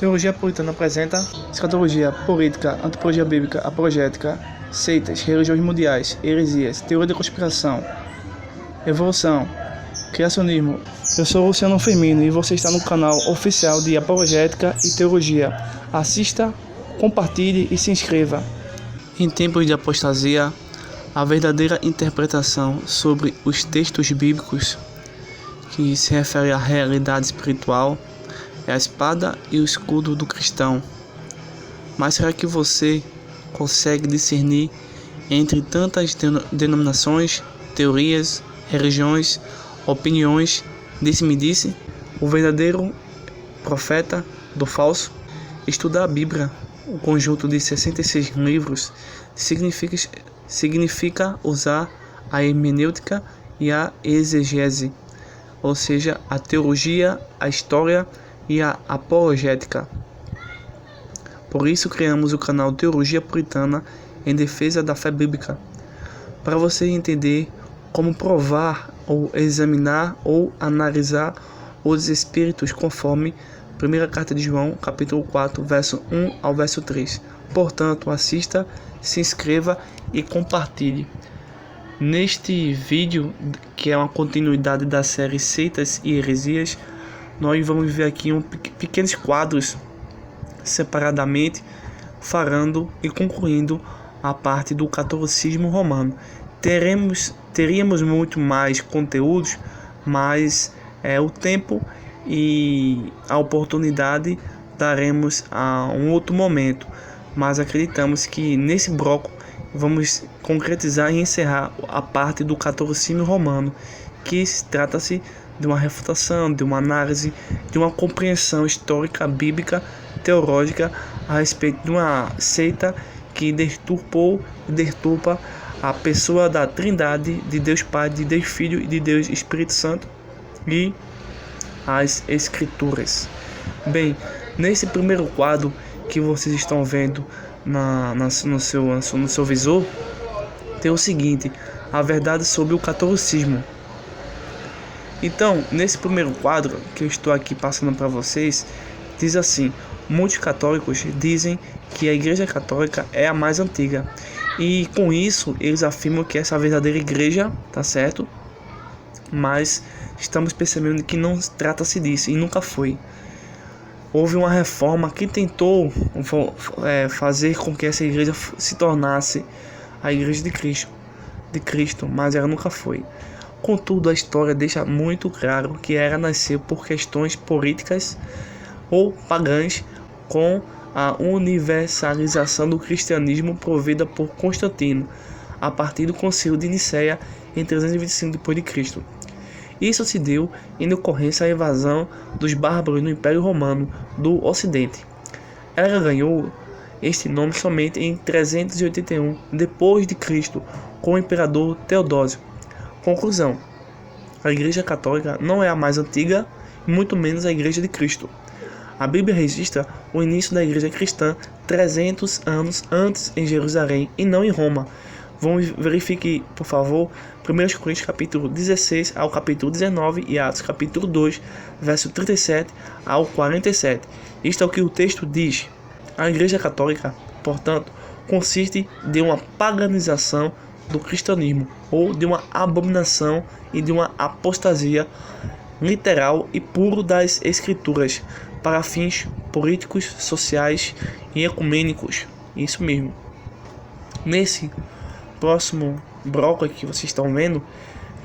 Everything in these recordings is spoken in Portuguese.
Teologia puritana apresenta escatologia, política, antropologia bíblica, apologética, seitas, religiões mundiais, heresias, teoria da conspiração, evolução, criacionismo. Eu sou Luciano Firmino e você está no canal oficial de Apologética e Teologia. Assista, compartilhe e se inscreva. Em tempos de apostasia, a verdadeira interpretação sobre os textos bíblicos, que se refere à realidade espiritual, é a espada e o escudo do cristão. Mas será que você consegue discernir entre tantas denominações, teorias, religiões, opiniões, disse-me-disse, o verdadeiro profeta do falso? Estudar a Bíblia, o conjunto de 66 livros, significa usar a hermenêutica e a exegese, ou seja, a teologia, a história e a apologética. Por isso criamos o canal Teologia Puritana em defesa da fé bíblica, para você entender como provar ou examinar ou analisar os espíritos conforme 1ª Carta de João, capítulo 4, verso 1 ao verso 3. Portanto, assista, se inscreva e compartilhe. Neste vídeo, que é uma continuidade da série Seitas e Heresias, nós vamos ver aqui pequenos quadros separadamente, falando e concluindo a parte do catolicismo romano. Teríamos muito mais conteúdos, mas o tempo e a oportunidade daremos a um outro momento. Mas acreditamos que nesse bloco vamos concretizar e encerrar a parte do catolicismo romano, que trata-se de uma refutação, de uma análise, de uma compreensão histórica, bíblica, teológica a respeito de uma seita que deturpa a pessoa da Trindade, de Deus Pai, de Deus Filho e de Deus Espírito Santo e as Escrituras. Nesse primeiro quadro que vocês estão vendo no seu visor, tem o seguinte: a verdade sobre o catolicismo. Então, nesse primeiro quadro que eu estou aqui passando para vocês, diz assim: muitos católicos dizem que a Igreja Católica é a mais antiga, e com isso eles afirmam que essa é a verdadeira igreja, tá certo? Mas estamos percebendo que não trata-se disso e nunca foi. Houve uma reforma que tentou fazer com que essa igreja se tornasse a Igreja de Cristo, mas ela nunca foi. Contudo, a história deixa muito claro que ela nasceu por questões políticas ou pagãs, com a universalização do cristianismo provida por Constantino, a partir do Concílio de Nicéia em 325 d.C. Isso se deu em decorrência à invasão dos bárbaros no Império Romano do Ocidente. Ela ganhou este nome somente em 381 d.C., com o imperador Teodósio. Conclusão: a Igreja Católica não é a mais antiga e muito menos a Igreja de Cristo. A Bíblia registra o início da Igreja cristã 300 anos antes em Jerusalém e não em Roma. Verifique, por favor, 1 Coríntios capítulo 16 ao capítulo 19 e Atos capítulo 2, verso 37 ao 47. Isto é o que o texto diz. A Igreja Católica, portanto, consiste de uma paganização do cristianismo, ou de uma abominação e de uma apostasia literal e puro das Escrituras, para fins políticos, sociais e ecumênicos. Isso mesmo. Nesse próximo bloco aqui que vocês estão vendo,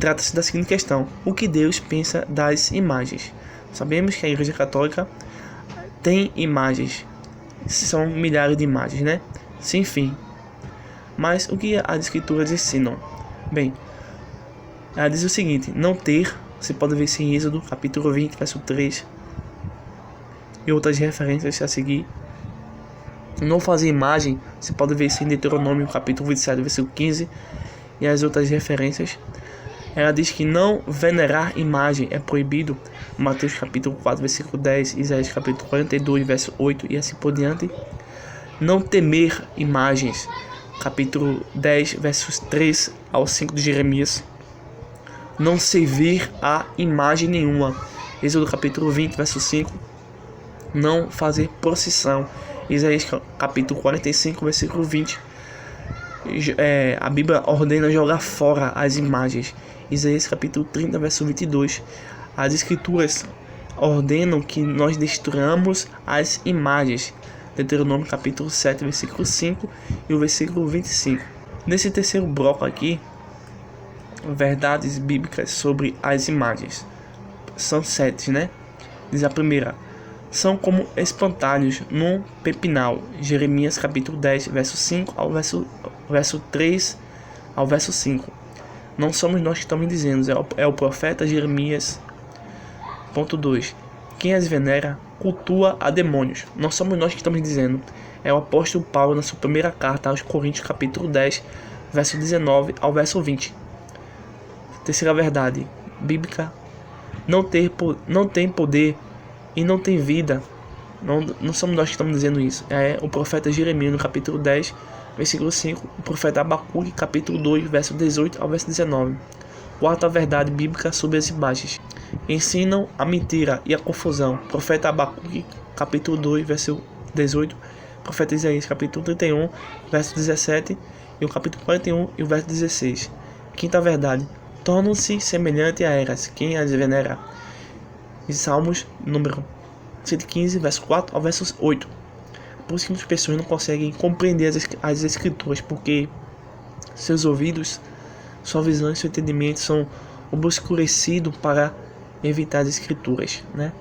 trata-se da seguinte questão: o que Deus pensa das imagens? Sabemos que a Igreja Católica tem imagens, são milhares de imagens, né? Sem fim. Mas o que as Escrituras ensinam? Ela diz o seguinte: não ter, você pode ver isso em Êxodo capítulo 20, verso 3 e outras referências a seguir. Não fazer imagem, você pode ver isso em Deuteronômio capítulo 27, versículo 15 e as outras referências. Ela diz que não venerar imagem é proibido, Mateus capítulo 4, versículo 10, Isaías capítulo 42, verso 8 e assim por diante. Não temer imagens, capítulo 10, versos 3 ao 5 de Jeremias. Não servir a imagem nenhuma, Êxodo capítulo 20, verso 5. não fazer procissão. Isaías capítulo 45, versículo 20. A Bíblia ordena jogar fora as imagens. Isaías capítulo 30, verso 22. As escrituras ordenam que nós destruamos as imagens. Deuteronômio capítulo 7, versículo 5 e o versículo 25. Nesse terceiro bloco aqui, verdades bíblicas sobre as imagens. São 7, né? Diz a primeira: são como espantalhos num pepinal. Jeremias capítulo 10, verso 5 ao verso 3 ao verso 5. Não somos nós que estamos dizendo, é o profeta Jeremias. Ponto 2. Quem as venera cultua a demônios. Não somos nós que estamos dizendo, é o apóstolo Paulo na sua primeira carta aos Coríntios capítulo 10, verso 19 ao verso 20. Terceira verdade bíblica: não tem poder e não tem vida. Não somos nós que estamos dizendo isso. É o profeta Jeremias no capítulo 10, versículo 5. O profeta Abacuque, capítulo 2, verso 18 ao verso 19. Quarta verdade bíblica sobre as imagens: ensinam a mentira e a confusão. Profeta Abacuque, capítulo 2, verso 18. Profeta Isaías, capítulo 31, verso 17. E o capítulo 41 e o verso 16. Quinta verdade: tornam-se semelhante a eras. Quem as venera? Em Salmos, número 115, verso 4 ao verso 8. Por isso que muitas pessoas não conseguem compreender as escrituras, porque seus ouvidos, sua visão e seu entendimento são obscurecidos para evitar as escrituras, né?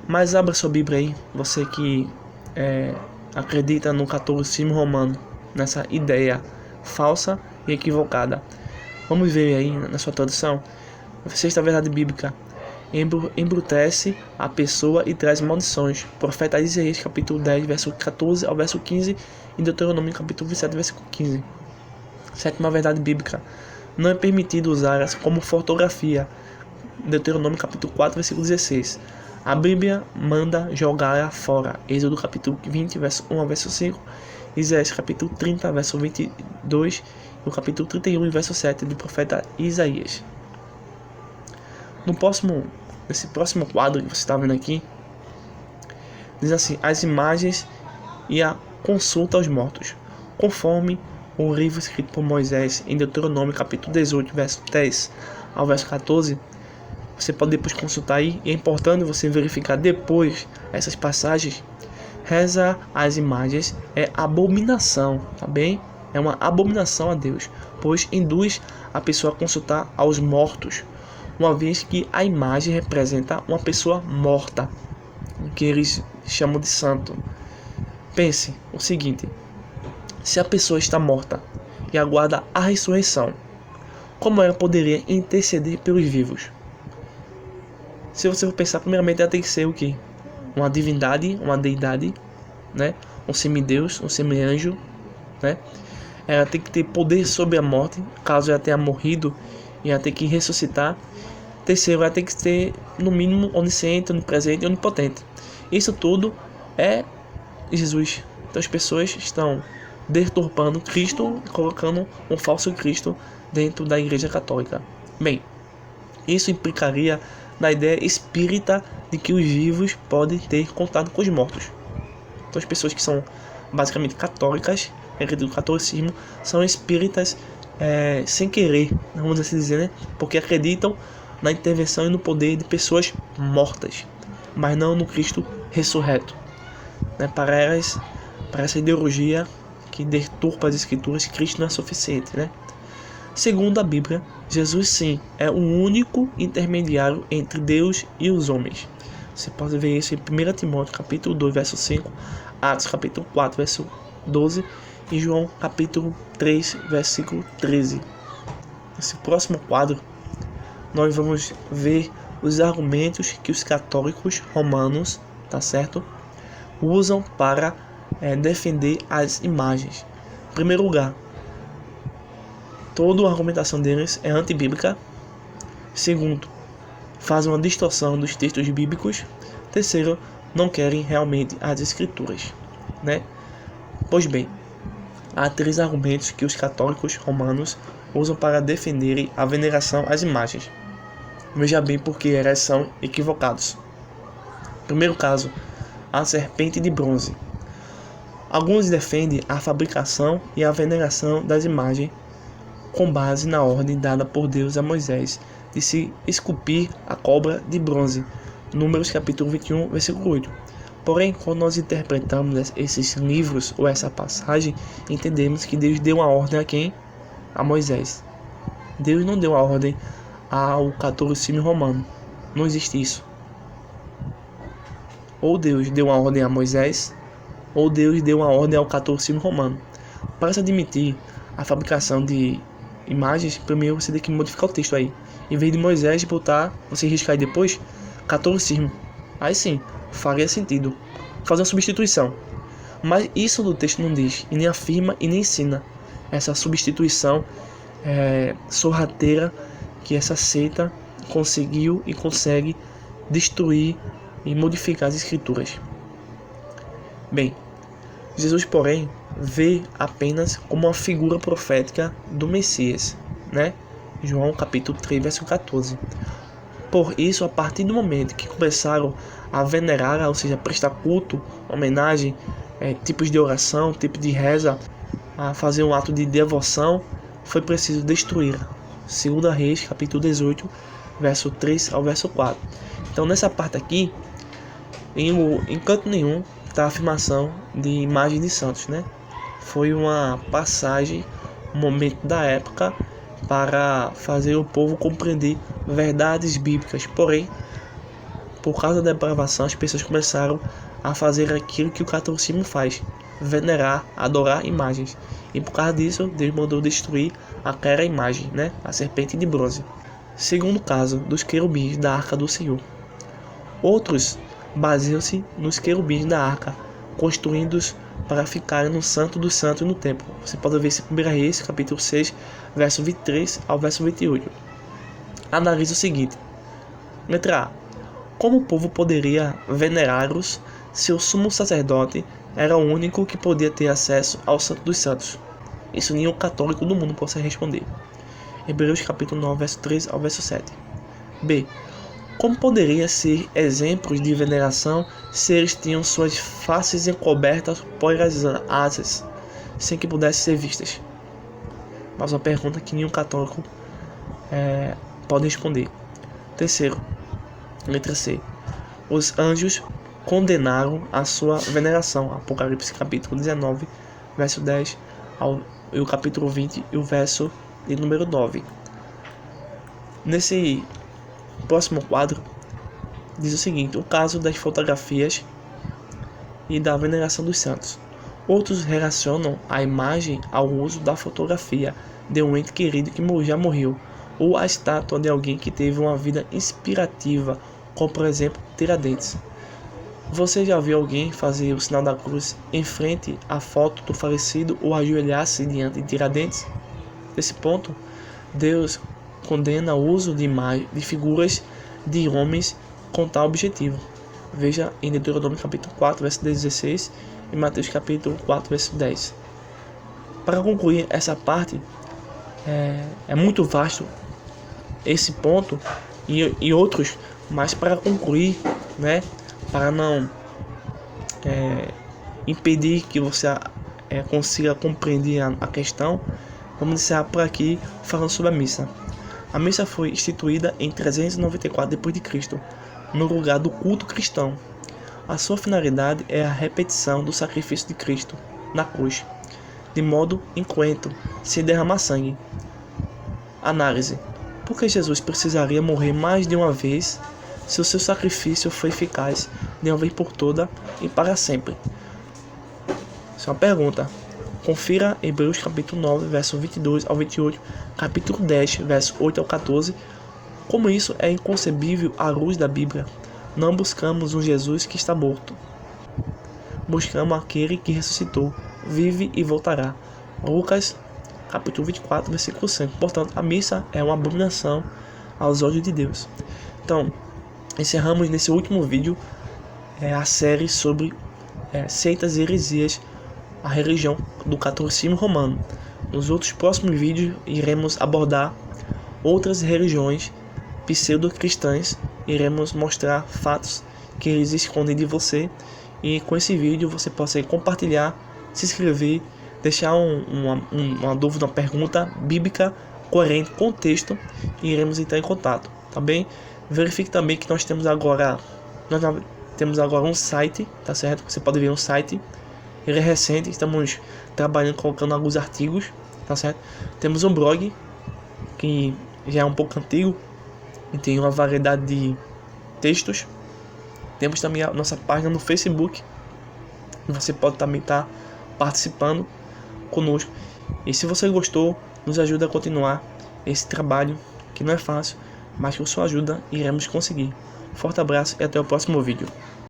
Mas abra sua Bíblia aí, você que acredita no catolicismo romano, nessa ideia falsa e equivocada. Vamos ver aí na sua tradução. Sexta verdade bíblica: embrutece a pessoa e traz maldições. Profeta Isaías capítulo 10, verso 14 ao verso 15 e Deuteronômio capítulo 27, versículo 15. Sétima verdade bíblica: não é permitido usá-las como fotografia. Deuteronômio capítulo 4, versículo 16. A Bíblia manda jogá-la fora. Êxodo capítulo 20, verso 1 ao verso 5. Isaías capítulo 30, verso 22. E o capítulo 31, verso 7 do profeta Isaías. Nesse próximo quadro que você está vendo aqui, diz assim: as imagens e a consulta aos mortos. Conforme o livro escrito por Moisés em Deuteronômio capítulo 18, verso 10 ao verso 14, você pode depois consultar aí. É importante você verificar depois essas passagens. Rezar às imagens é abominação, tá bem? É uma abominação a Deus, pois induz a pessoa a consultar aos mortos, uma vez que a imagem representa uma pessoa morta, que eles chamam de santo. Pense o seguinte: se a pessoa está morta e aguarda a ressurreição, como ela poderia interceder pelos vivos? Se você for pensar, primeiramente ela tem que ser o quê? Uma divindade, uma deidade, né? Um semideus, um semi-anjo, né? Ela tem que ter poder sobre a morte, caso ela tenha morrido, e ela tem que ressuscitar. Terceiro, ela tem que ser, no mínimo, onisciente, onipresente e onipotente. Isso tudo é Jesus. Então as pessoas estão deturpando Cristo, colocando um falso Cristo dentro da Igreja Católica. Bem, isso implicaria na ideia espírita de que os vivos podem ter contato com os mortos. Então as pessoas que são basicamente católicas, acreditam no catolicismo, são espíritas sem querer, vamos assim dizer, né? Porque acreditam na intervenção e no poder de pessoas mortas, mas não no Cristo ressurreto, né? Para essa ideologia que deturpa as escrituras, Cristo não é suficiente, né? Segundo a Bíblia, Jesus sim é o único intermediário entre Deus e os homens. Você pode ver isso em 1 Timóteo capítulo 2, verso 5, Atos capítulo 4, verso 12 e João capítulo 3, versículo 13. Nesse próximo quadro, nós vamos ver os argumentos que os católicos romanos, tá certo, usam para defender as imagens. Em primeiro lugar, toda a argumentação deles é antibíblica. Segundo, fazem uma distorção dos textos bíblicos. Terceiro, não querem realmente as escrituras, né? Pois bem, há 3 argumentos que os católicos romanos usam para defenderem a veneração às imagens. Veja bem porque eles são equivocados. Primeiro caso, a serpente de bronze. Alguns defendem a fabricação e a veneração das imagens com base na ordem dada por Deus a Moisés de se esculpir a cobra de bronze. Números capítulo 21, versículo 8. Porém, quando nós interpretamos esses livros ou essa passagem, entendemos que Deus deu uma ordem a quem? A Moisés. Deus não deu a ordem ao catolicismo romano. Não existe isso. Ou Deus deu uma ordem a Moisés, ou Deus deu uma ordem ao catolicismo romano. Para se admitir a fabricação de imagens, primeiro você tem que modificar o texto aí. Em vez de Moisés botar, você riscar aí depois, catolicismo. Aí sim, faria sentido fazer uma substituição. Mas isso no texto não diz, e nem afirma e nem ensina essa substituição sorrateira que essa seita conseguiu e consegue destruir e modificar as escrituras. Bem, Jesus, porém, vê apenas como uma figura profética do Messias, né? João capítulo 3, versículo 14. Por isso, a partir do momento que começaram a venerar, ou seja, prestar culto, homenagem, tipos de oração, tipo de reza, a fazer um ato de devoção, foi preciso destruir. 2 Reis, capítulo 18, verso 3 ao verso 4. Então, nessa parte aqui, em canto nenhum está a afirmação de imagem de santos, né? Foi uma passagem, um momento da época para fazer o povo compreender verdades bíblicas. Porém, por causa da depravação, as pessoas começaram a fazer aquilo que o catolicismo faz: venerar, adorar imagens. E por causa disso, Deus mandou destruir aquela imagem, né? A serpente de bronze. Segundo caso, dos querubins da Arca do Senhor. Outros baseiam-se nos querubins da arca, construindo-os para ficarem no Santo dos Santos no templo. Você pode ver isso em 1 Reis, capítulo 6, verso 23 ao verso 28. Analise o seguinte. Letra A. Como o povo poderia venerá-los se o sumo sacerdote era o único que podia ter acesso ao Santo dos Santos? Isso nenhum católico do mundo possa responder. Hebreus capítulo 9, verso 3 ao verso 7. B. Como poderia ser exemplos de veneração se eles tinham suas faces encobertas por as asas, sem que pudessem ser vistas? Mas uma pergunta que nenhum católico pode responder. Terceiro, letra C. Os anjos condenaram a sua veneração. Apocalipse capítulo 19, verso 10, e o capítulo 20 e o verso de número 9. Nesse próximo quadro diz o seguinte: o caso das fotografias e da veneração dos santos. Outros relacionam a imagem ao uso da fotografia de um ente querido que já morreu, ou a estátua de alguém que teve uma vida inspirativa, como por exemplo Tiradentes. Você já viu alguém fazer o sinal da cruz em frente à foto do falecido ou ajoelhar-se diante de Tiradentes? Nesse ponto, Deus condena o uso de figuras de homens com tal objetivo. Veja em Deuteronômio capítulo 4, verso 16 e Mateus capítulo 4, verso 10. Para concluir essa parte, é muito vasto esse ponto e outros, mas para concluir, né, para não impedir que você consiga compreender a questão, vamos encerrar por aqui falando sobre a missa. A missa foi instituída em 394 d.C., no lugar do culto cristão. A sua finalidade é a repetição do sacrifício de Cristo na cruz, de modo incruento, sem derramar sangue. Análise. Por que Jesus precisaria morrer mais de uma vez se o seu sacrifício foi eficaz de uma vez por toda e para sempre? Isso é uma pergunta. Confira Hebreus capítulo 9, verso 22 ao 28, capítulo 10, verso 8 ao 14. Como isso é inconcebível à luz da Bíblia? Não buscamos um Jesus que está morto. Buscamos aquele que ressuscitou, vive e voltará. Lucas capítulo 24, versículo 5. Portanto, a missa é uma abominação aos olhos de Deus. Então, encerramos nesse último vídeo a série sobre seitas e heresias, a religião do catolicismo romano. Nos outros próximos vídeos iremos abordar outras religiões pseudo-cristãs, iremos mostrar fatos que eles escondem de você e com esse vídeo você possa compartilhar, se inscrever, deixar uma dúvida, uma pergunta bíblica coerente com o texto e iremos entrar em contato, tá bem? Verifique também que nós temos agora um site, tá certo? Você pode ver um site, ele é recente, estamos trabalhando, colocando alguns artigos, tá certo? Temos um blog que já é um pouco antigo e tem uma variedade de textos. Temos também a nossa página no Facebook, você pode também estar participando conosco. E se você gostou, nos ajuda a continuar esse trabalho, que não é fácil, mas com sua ajuda iremos conseguir. Forte abraço e até o próximo vídeo.